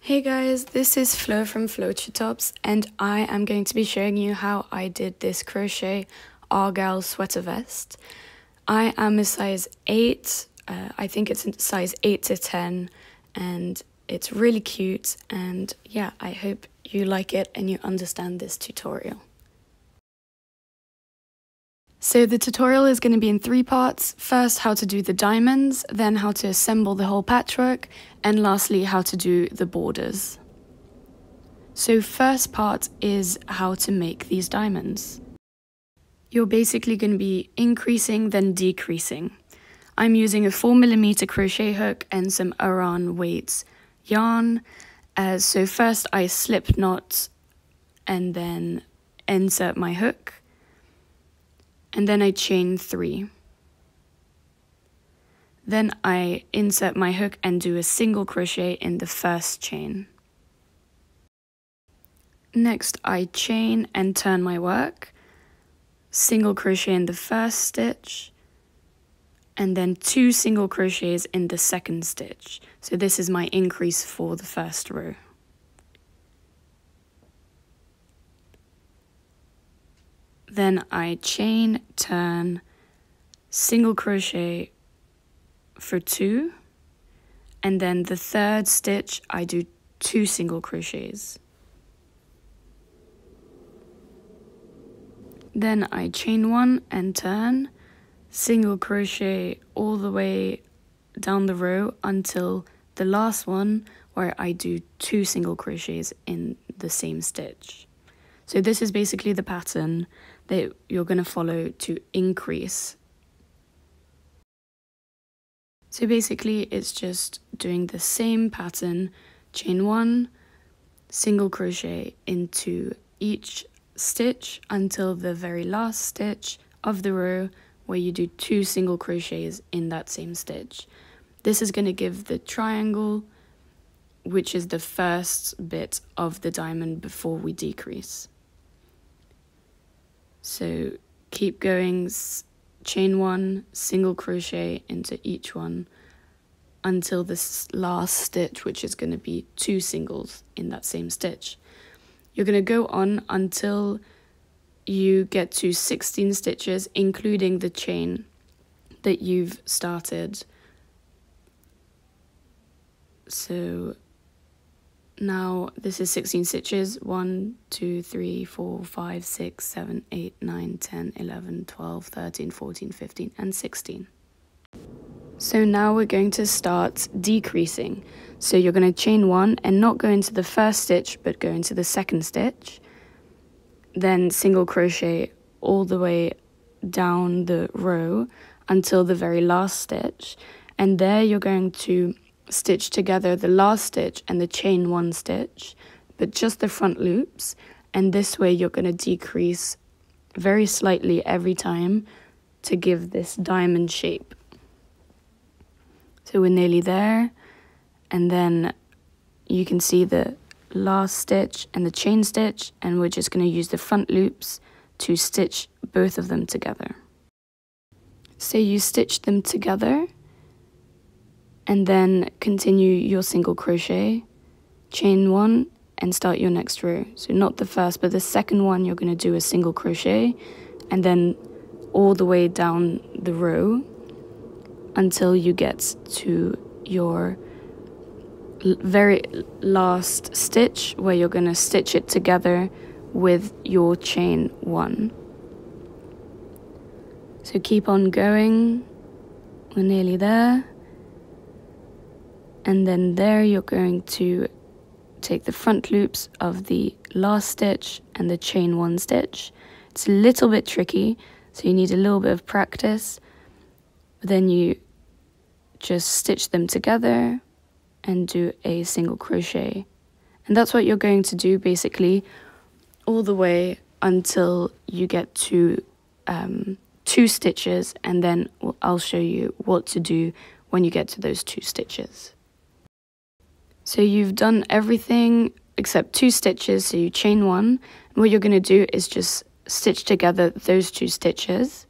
Hey guys, this is Flo from Floature and I am going to be showing you how I did this crochet Argyle sweater vest. I am a size 8, I think it's a size 8 to 10 and it's really cute and yeah, I hope you like it and you understand this tutorial. So the tutorial is going to be in 3 parts. First, how to do the diamonds, then how to assemble the whole patchwork, and lastly, how to do the borders. So first part is how to make these diamonds. You're basically going to be increasing, then decreasing. I'm using a 4mm crochet hook and some Aran weights yarn. So first I slip knot and then insert my hook. And then I chain 3. Then I insert my hook and do a single crochet in the first chain. Next I chain and turn my work, single crochet in the first stitch, and then 2 single crochets in the second stitch. So this is my increase for the first row. Then I chain, turn, single crochet for 2, and then the third stitch I do 2 single crochets. Then I chain 1 and turn, single crochet all the way down the row until the last one where I do 2 single crochets in the same stitch. So this is basically the pattern that you're going to follow to increase. So basically it's just doing the same pattern, chain 1, single crochet into each stitch until the very last stitch of the row where you do 2 single crochets in that same stitch. This is going to give the triangle, which is the first bit of the diamond before we decrease. So keep going, chain 1, single crochet into each one until this last stitch, which is going to be 2 singles in that same stitch. You're going to go on until you get to 16 stitches, including the chain that you've started. So now this is 16 stitches, 1, 2, 3, 4, 5, 6, 7, 8, 9, 10, 11, 12, 13, 14, 15, and 16. So now we're going to start decreasing. So you're going to chain 1 and not go into the first stitch, but go into the second stitch. Then single crochet all the way down the row until the very last stitch. And there you're going to stitch together the last stitch and the chain 1 stitch, but just the front loops, and this way you're going to decrease very slightly every time to give this diamond shape. So we're nearly there, and then you can see the last stitch and the chain stitch, and we're just going to use the front loops to stitch both of them together. So you stitch them together and then continue your single crochet, chain 1 and start your next row. So not the first, but the second one you're going to do a single crochet and then all the way down the row until you get to your very last stitch where you're going to stitch it together with your chain 1. So keep on going, we're nearly there. And then there you're going to take the front loops of the last stitch and the chain 1 stitch. It's a little bit tricky, so you need a little bit of practice. But then you just stitch them together and do a single crochet. And that's what you're going to do basically all the way until you get to 2 stitches, and then I'll show you what to do when you get to those 2 stitches. So you've done everything except 2 stitches, so you chain 1. And what you're going to do is just stitch together those 2 stitches.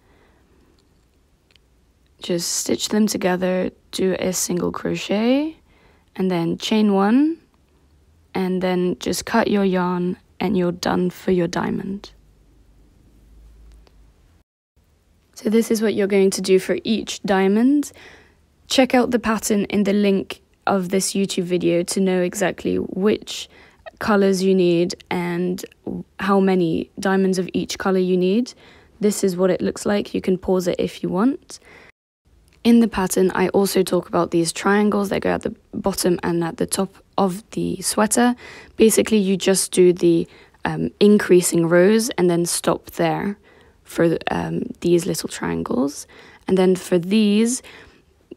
Just stitch them together, do a single crochet, and then chain 1, and then just cut your yarn and you're done for your diamond. So this is what you're going to do for each diamond. Check out the pattern in the link of this YouTube video to know exactly which colors you need and how many diamonds of each color you need. This is what it looks like. You can pause it if you want. In the pattern, I also talk about these triangles that go at the bottom and at the top of the sweater. Basically, you just do the increasing rows and then stop there for these little triangles. And then for these,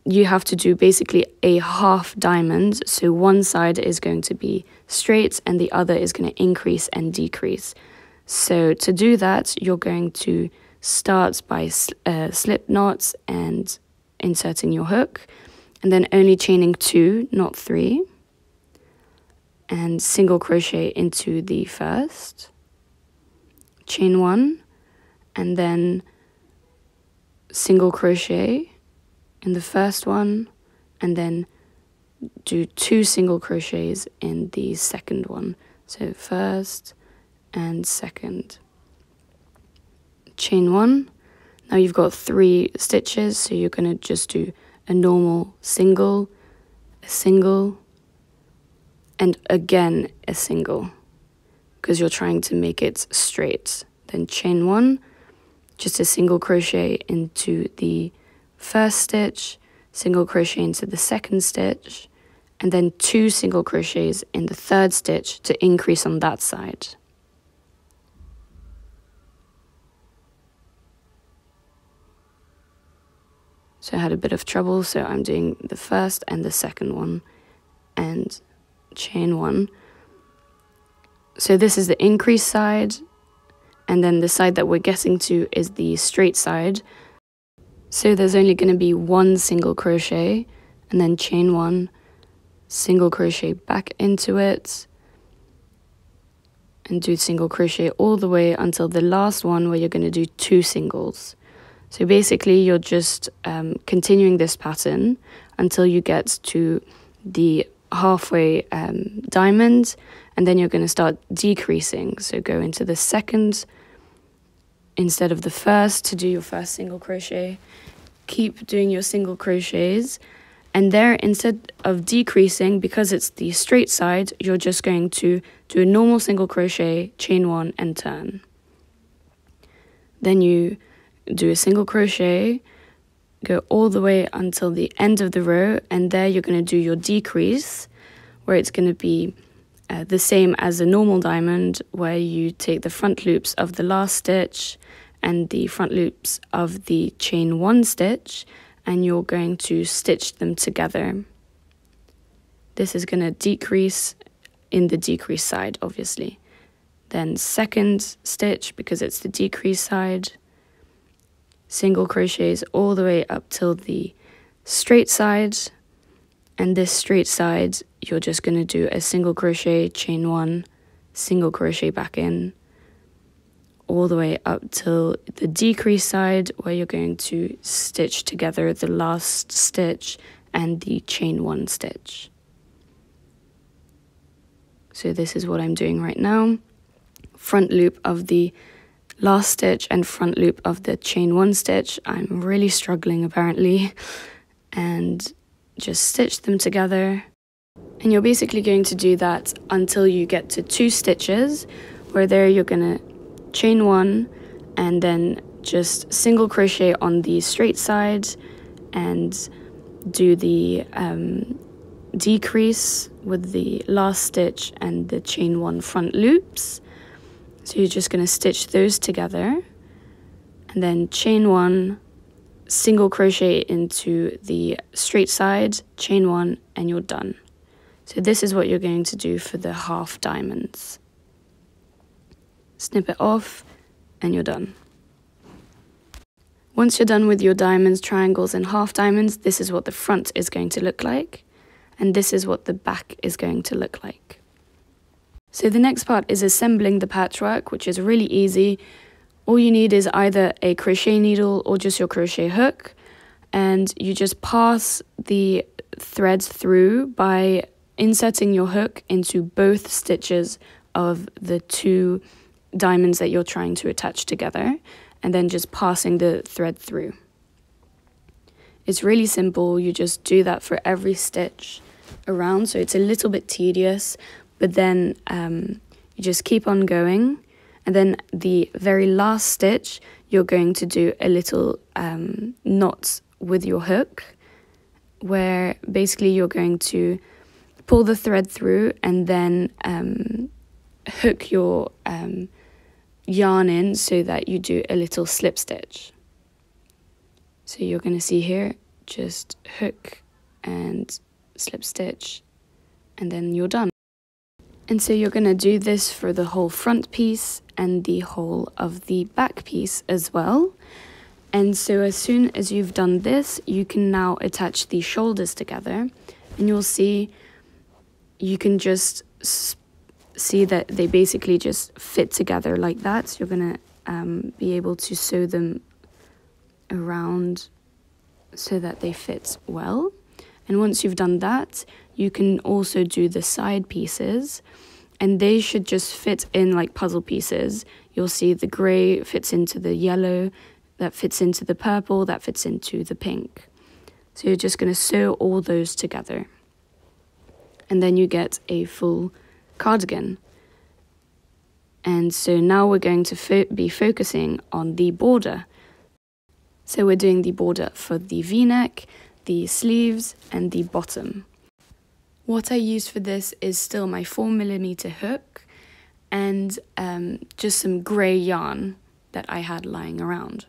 you have to do basically a half diamond. So one side is going to be straight and the other is going to increase and decrease. So to do that, you're going to start by slip knots and inserting your hook, and then only chaining 2, not 3, and single crochet into the first, chain 1, and then single crochet in the first one, and then do 2 single crochets in the second one. So first and second, chain 1. Now you've got 3 stitches, so you're going to just do a normal single, a single, and again a single, because you're trying to make it straight. Then chain 1, just a single crochet into the first stitch, single crochet into the second stitch, and then 2 single crochets in the third stitch to increase on that side. So I had a bit of trouble, so I'm doing the first and the second one and chain 1. So this is the increase side, and then the side that we're getting to is the straight side. So there's only going to be 1 single crochet, and then chain 1, single crochet back into it, and do single crochet all the way until the last one where you're going to do 2 singles. So basically you're just continuing this pattern until you get to the halfway diamond, and then you're going to start decreasing. So go into the second instead of the first to do your first single crochet. Keep doing your single crochets, and there, instead of decreasing, because it's the straight side, you're just going to do a normal single crochet, chain 1 and turn. Then you do a single crochet, go all the way until the end of the row, and there you're going to do your decrease, where it's going to be the same as a normal diamond, where you take the front loops of the last stitch and the front loops of the chain 1 stitch, and you're going to stitch them together. This is going to decrease in the decrease side, obviously. Then second stitch, because it's the decrease side, single crochets all the way up till the straight side, and this straight side you're just going to do a single crochet, chain 1, single crochet back in, all the way up till the decrease side, where you're going to stitch together the last stitch and the chain 1 stitch. So this is what I'm doing right now. Front loop of the last stitch and front loop of the chain 1 stitch. I'm really struggling apparently, and just stitch them together, and you're basically going to do that until you get to 2 stitches, where there you're gonna chain 1 and then just single crochet on the straight side and do the decrease with the last stitch and the chain 1 front loops. So you're just going to stitch those together, and then chain 1, single crochet into the straight side, chain 1, and you're done. So this is what you're going to do for the half diamonds. Snip it off and you're done. Once you're done with your diamonds, triangles, and half diamonds, this is what the front is going to look like, and this is what the back is going to look like. So the next part is assembling the patchwork, which is really easy. All you need is either a crochet needle or just your crochet hook, and you just pass the threads through by inserting your hook into both stitches of the two diamonds that you're trying to attach together, and then just passing the thread through. It's really simple. You just do that for every stitch around, so it's a little bit tedious, but then you just keep on going, and then the very last stitch you're going to do a little knot with your hook, where basically you're going to pull the thread through and then hook your yarn in so that you do a little slip stitch. So you're going to see here, just hook and slip stitch, and then you're done. And so you're going to do this for the whole front piece and the whole of the back piece as well. And so as soon as you've done this, you can now attach the shoulders together, and you'll see, you can just see that they basically just fit together like that. So you're going to be able to sew them around so that they fit well. And once you've done that, you can also do the side pieces, and they should just fit in like puzzle pieces. You'll see the grey fits into the yellow, that fits into the purple, that fits into the pink. So you're just going to sew all those together, and then you get a full cardigan. And so now we're going to be focusing on the border. So we're doing the border for the V-neck, the sleeves, and the bottom. What I used for this is still my 4mm hook and just some grey yarn that I had lying around.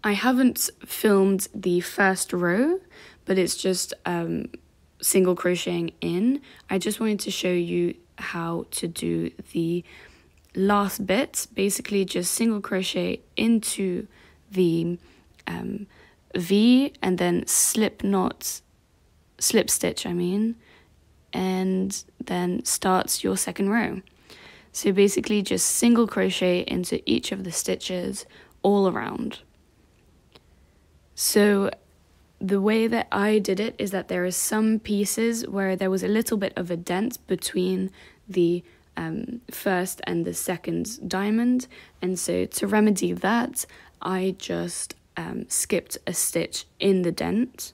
I haven't filmed the first row, but it's just single crocheting in. I just wanted to show you how to do the last bit. Basically just single crochet into the V, and then slip stitch, and then starts your second row. So basically just single crochet into each of the stitches all around. So the way that I did it is that there are some pieces where there was a little bit of a dent between the first and the second diamond, and so to remedy that, I just skipped a stitch in the dent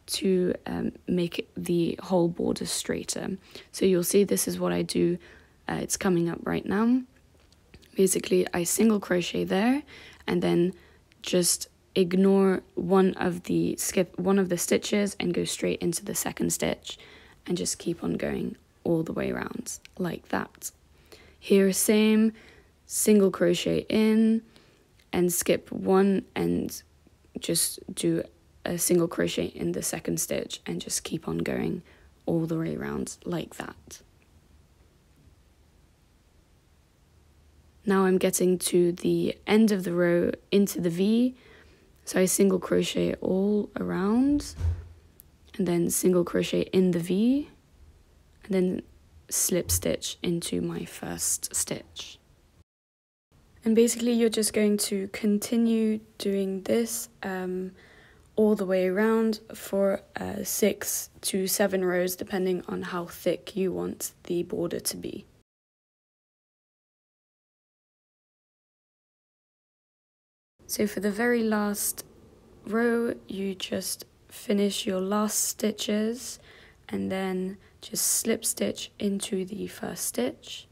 to make the whole border straighter. So you'll see this is what I do. It's coming up right now. Basically, I single crochet there, and then just ignore one of the stitches and go straight into the second stitch, and just keep on going all the way around like that. Here, same, single crochet in and skip one, and just do a single crochet in the second stitch, and just keep on going all the way around like that. Now I'm getting to the end of the row into the V, so I single crochet all around, and then single crochet in the V, and then slip stitch into my first stitch. And basically you're just going to continue doing this all the way around for 6 to 7 rows, depending on how thick you want the border to be. So for the very last row, you just finish your last stitches and then just slip stitch into the first stitch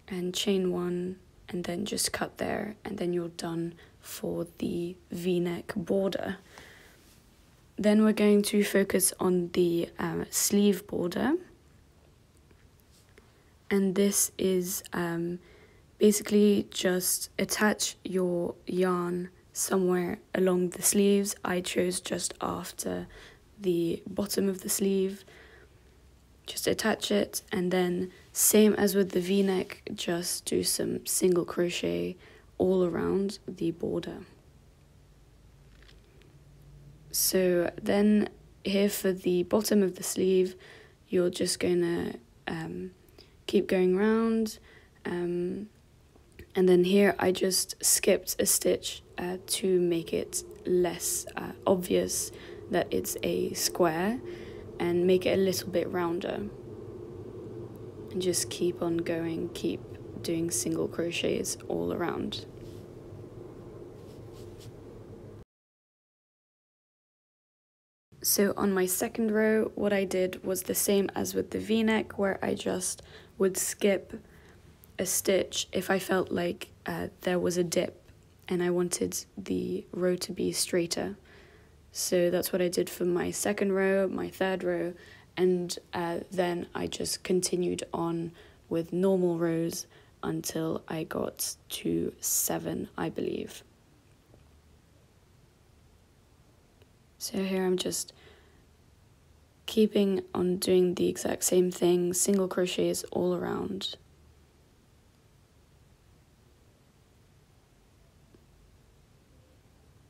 and chain one, and then just cut there, and then you're done for the V-neck border. Then we're going to focus on the sleeve border, and this is basically just attach your yarn somewhere along the sleeves. I chose just after the bottom of the sleeve. Just attach it, and then same as with the V-neck, just do some single crochet all around the border. So then here for the bottom of the sleeve, you're just going to keep going around, and then here I just skipped a stitch to make it less obvious that it's a square. and make it a little bit rounder. And just keep on going, keep doing single crochets all around. So on my second row, what I did was the same as with the v-neck, where I just would skip a stitch if I felt like there was a dip and I wanted the row to be straighter. So that's what I did for my second row, my third row, and then I just continued on with normal rows until I got to 7, I believe. So here I'm just keeping on doing the exact same thing, single crochets all around.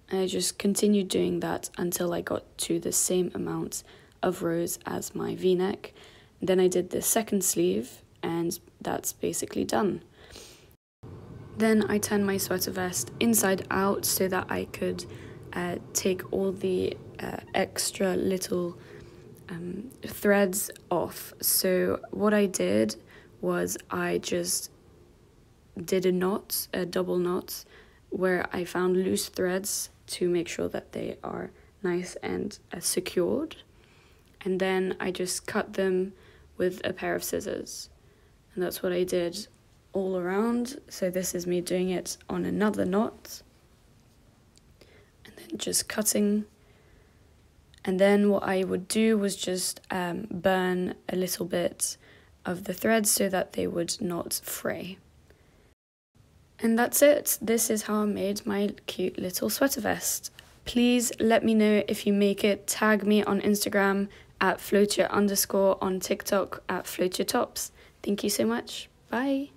And I just continued doing that until I got to the same amount of rows as my v-neck. Then I did the second sleeve, and that's basically done. Then I turned my sweater vest inside out so that I could take all the extra little threads off. So what I did was I just did a double knot, where I found loose threads to make sure that they are nice and secured. And then I just cut them with a pair of scissors. And that's what I did all around. So this is me doing it on another knot. And then just cutting. And then what I would do was just burn a little bit of the threads so that they would not fray. And that's it. This is how I made my cute little sweater vest. Please let me know if you make it. Tag me on Instagram at @floatyour_, on TikTok at @floatyourtops. Thank you so much. Bye.